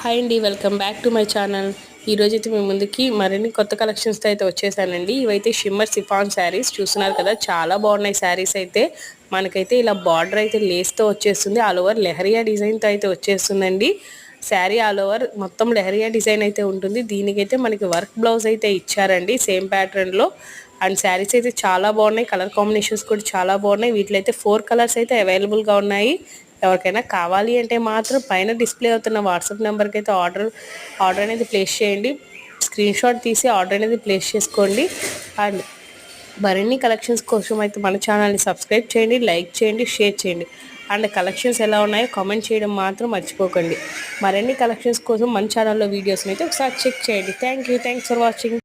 Hi అండి, welcome back to my channel. ఈరోజైతే మీ ముందుకి మరిన్ని కొత్త కలెక్షన్స్తో అయితే వచ్చేసానండి. ఇవైతే షిమ్మర్ సిఫాన్ శారీస్ చూస్తున్నారు కదా, చాలా బాగున్నాయి శారీస్ అయితే. మనకైతే ఇలా బార్డర్ అయితే లేస్తో వచ్చేస్తుంది, ఆల్ ఓవర్ లెహరియా డిజైన్తో అయితే వచ్చేస్తుందండి. శారీ ఆల్ ఓవర్ మొత్తం లెహరియా డిజైన్ అయితే ఉంటుంది. దీనికైతే మనకి వర్క్ బ్లౌజ్ అయితే ఇచ్చారండి సేమ్ ప్యాటర్న్లో. అండ్ శారీస్ అయితే చాలా బాగున్నాయి, కలర్ కాంబినేషన్స్ కూడా చాలా బాగున్నాయి. వీటిలో అయితే 4 కలర్స్ అయితే అవైలబుల్గా ఉన్నాయి. ఎవరికైనా కావాలి అంటే మాత్రం పైన డిస్ప్లే అవుతున్న వాట్సాప్ నెంబర్కి అయితే ఆర్డర్ అనేది ప్లేస్ చేయండి. స్క్రీన్ షాట్ తీసి ఆర్డర్ అనేది ప్లేస్ చేసుకోండి. అండ్ మరిన్ని కలెక్షన్స్ కోసం అయితే మన ఛానల్ని సబ్స్క్రైబ్ చేయండి, లైక్ చేయండి, షేర్ చేయండి. అండ్ కలెక్షన్స్ ఎలా ఉన్నాయో కామెంట్ చేయడం మాత్రం మర్చిపోకండి. మరిన్ని కలెక్షన్స్ కోసం మన ఛానల్లో వీడియోస్ని అయితే ఒకసారి చెక్ చేయండి. Thanks for watching.